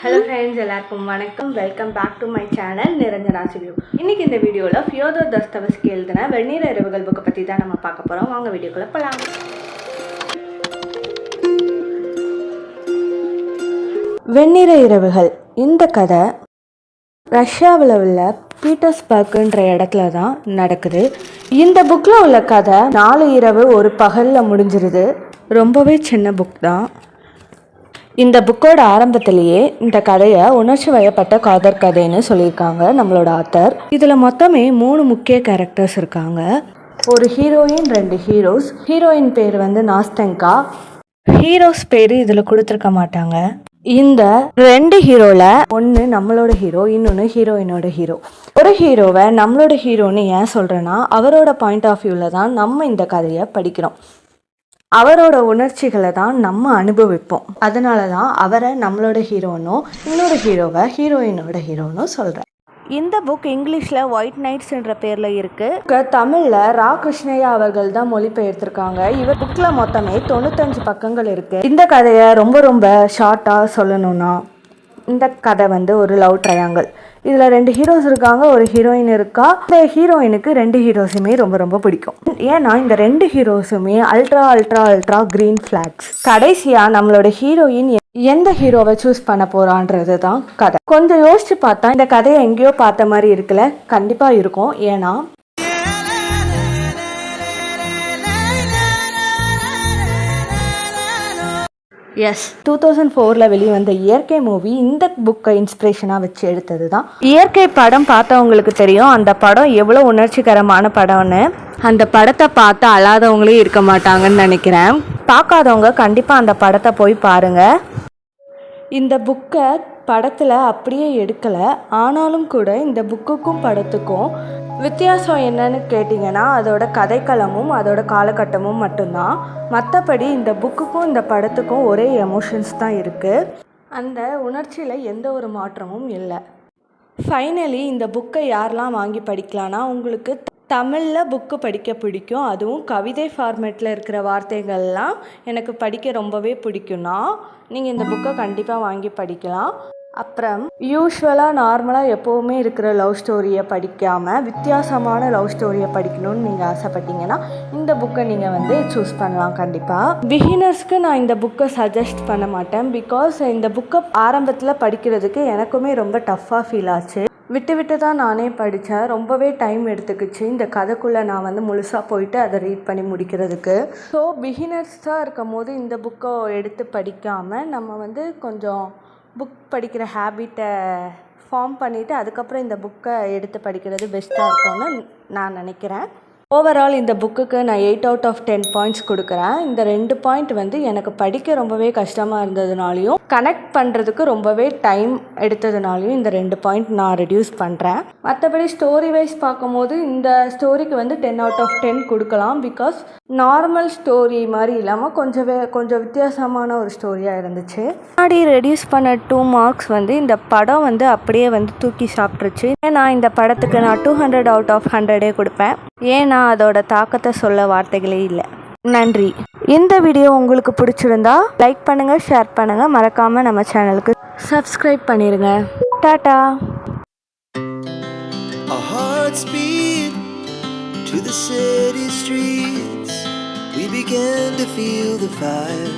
Hello friends, எல்லாருக்கும் வணக்கம். Welcome back to my channel Niranjana's review. இன்றைக்கி இந்த வீடியோவில் ஃபியோதோர் தஸ்தவஸ்கி எழுதின வெந்நீர் இரவுகள் புக்கை பற்றி தான் நம்ம பார்க்க போகிறோம். வாங்க வீடியோக்குள்ளே போகலாம். வெந்நீர் இரவுகள் இந்த கதை ரஷ்யாவில் உள்ள பீட்டர்ஸ்பர்க்ன்ற இடத்துல தான் நடக்குது. இந்த புக்கில் உள்ள கதை 4 இரவு ஒரு பகலில் முடிஞ்சிருது. ரொம்பவே சின்ன புக் தான். இந்த புக்கோட ஆரம்பத்திலேயே இந்த கதையை உணர்ச்சி வயப்பட்ட காதல் கதைன்னு சொல்லியிருக்காங்க நம்மளோட ஆத்தர். இதில் மொத்தமே 3 முக்கிய கேரக்டர்ஸ் இருக்காங்க. ஒரு ஹீரோயின், 2 ஹீரோஸ். ஹீரோயின் பேர் வந்து நாஸ்தெங்கா. ஹீரோஸ் பேர் இதில் கொடுத்துருக்க மாட்டாங்க. இந்த 2 ஹீரோவில் ஒன்று நம்மளோட ஹீரோ, இன்னொன்று ஹீரோயினோட ஹீரோ. ஒரு ஹீரோவை நம்மளோட ஹீரோன்னு ஏன் சொல்கிறேன்னா, அவரோட பாயிண்ட் ஆஃப் வியூவில் தான் நம்ம இந்த கதையை படிக்கிறோம். அவரோட உணர்ச்சிகளை தான் நம்ம அனுபவிப்போம். அதனால தான் அவரை நம்மளோட ஹீரோனும் இன்னொரு ஹீரோவை ஹீரோயினோட ஹீரோனும் சொல்கிறேன். இந்த புக் இங்கிலீஷில் ஒயிட் நைட்ஸ்ன்ற பேரில் இருக்குது. தமிழில் ரா கிருஷ்ணய்யா அவர்கள் தான் மொழிபெயர்த்திருக்காங்க. இவர் புக்கில் மொத்தமே 95 பக்கங்கள் இருக்குது. இந்த கதையை ரொம்ப ஷார்ட்டாக சொல்லணும்னா, இந்த கதை வந்து ஒரு லவ் ட்ரையாங்கிள். இதில் 2 ஹீரோஸ் இருக்காங்க, ஒரு ஹீரோயின் இருக்கா. இந்த ஹீரோயினுக்கு 2 ஹீரோஸுமே ரொம்ப பிடிக்கும். ஏன்னா இந்த 2 ஹீரோஸுமே அல்ட்ரா க்ரீன் ஃப்ளாக்ஸ். கடைசியாக நம்மளோட ஹீரோயின் எந்த ஹீரோவை சூஸ் பண்ண போறான்றது தான் கதை. கொஞ்சம் யோசிச்சு பார்த்தா இந்த கதையை எங்கேயோ பார்த்த மாதிரி இருக்குல்ல? கண்டிப்பாக இருக்கும். ஏன்னா எஸ், 2004 வெளிவந்த இயற்கை மூவி இந்த புக்கை இன்ஸ்பிரேஷனாக வச்சு எடுத்தது தான். இயற்கை படம் பார்த்தவங்களுக்கு தெரியும் அந்த படம் எவ்வளோ உணர்ச்சிகரமான படம்னு. அந்த படத்தை பார்த்து அழாதவங்களே இருக்க மாட்டாங்கன்னு நினைக்கிறேன். பார்க்காதவங்க கண்டிப்பாக அந்த படத்தை போய் பாருங்கள். இந்த புக்கை படத்தில் அப்படியே எடுக்கலை, ஆனாலும் கூட இந்த புக்குக்கும் படத்துக்கும் வித்தியாசம் என்னன்னு கேட்டிங்கன்னா, அதோட கதைக்களமும் அதோட காலகட்டமும் மட்டும்தான். மற்றபடி இந்த புக்குக்கும் இந்த படத்துக்கும் ஒரே எமோஷன்ஸ் தான் இருக்குது. அந்த உணர்ச்சியில் எந்த ஒரு மாற்றமும் இல்லை. ஃபைனலி இந்த புக்கை யாரெல்லாம் வாங்கி படிக்கலான்னா, உங்களுக்கு தமிழில் புக்கு படிக்க பிடிக்கும், அதுவும் கவிதை ஃபார்மேட்டில் இருக்கிற வார்த்தைகள்லாம் எனக்கு படிக்க ரொம்பவே பிடிக்கும்னா நீங்கள் இந்த புக்கை கண்டிப்பாக வாங்கி படிக்கலாம். அப்புறம் யூஸ்வலாக நார்மலாக எப்போவுமே இருக்கிற லவ் ஸ்டோரியை படிக்காமல் வித்தியாசமான லவ் ஸ்டோரியை படிக்கணும்னு நீங்கள் ஆசைப்பட்டீங்கன்னா இந்த புக்கை நீங்கள் வந்து சூஸ் பண்ணலாம். கண்டிப்பாக பிகினர்ஸ்க்கு நான் இந்த புக்கை சஜஸ்ட் பண்ண மாட்டேன். பிகாஸ் இந்த புக்கை ஆரம்பத்தில் படிக்கிறதுக்கு எனக்குமே ரொம்ப டஃப்பாக ஃபீல் ஆச்சு. விட்டு தான் நானே படித்தேன். ரொம்பவே டைம் எடுத்துக்கிச்சு இந்த கதைக்குள்ளே நான் வந்து முழுசாக போயிட்டு அதை ரீட் பண்ணி முடிக்கிறதுக்கு. ஸோ பிகினர்ஸாக இருக்கும் போது இந்த புக்கை எடுத்து படிக்காமல் நம்ம வந்து கொஞ்சம் புக் படிக்கிற ஹேபிட்டை ஃபார்ம் பண்ணிவிட்டு அதுக்கப்புறம் இந்த புக்கை எடுத்து படிக்கிறது பெஸ்ட்டாக இருக்கும்னு நான் நினைக்கிறேன். ஓவரால் இந்த புக்குக்கு நான் 8 out of 10 பாயிண்ட்ஸ் கொடுக்குறேன். இந்த 2 பாயிண்ட் வந்து எனக்கு படிக்க ரொம்பவே கஷ்டமாக இருந்ததுனாலையும் கனெக்ட் பண்ணுறதுக்கு ரொம்பவே டைம் எடுத்ததுனாலையும் இந்த 2 பாயிண்ட் நான் ரெடியூஸ் பண்ணுறேன். மற்றபடி ஸ்டோரி வைஸ் பார்க்கும்போது இந்த ஸ்டோரிக்கு வந்து 10 out of 10 கொடுக்கலாம். பிகாஸ் நார்மல் ஸ்டோரி மாதிரி இல்லாமல் கொஞ்சம் வித்தியாசமான ஒரு ஸ்டோரியாக இருந்துச்சு. முன்னாடி ரெடியூஸ் பண்ண 2 மார்க்ஸ் வந்து இந்த படம் வந்து அப்படியே வந்து தூக்கி சாப்பிட்ருச்சு. நான் இந்த படத்துக்கு நான் 200 out of 100 கொடுப்பேன். ஏன்னா அதோட தாக்கத்தை சொல்ல வார்த்தைகளே இல்லை. நன்றி. இந்த வீடியோ உங்களுக்கு பிடிச்சிருந்தா லைக் பண்ணுங்கள், ஷேர் பண்ணுங்கள், மறக்காமல் நம்ம சேனலுக்கு சப்ஸ்கிரைப் பண்ணிடுங்க. Tata. Our hearts beat to the city streets. We began to feel the fire.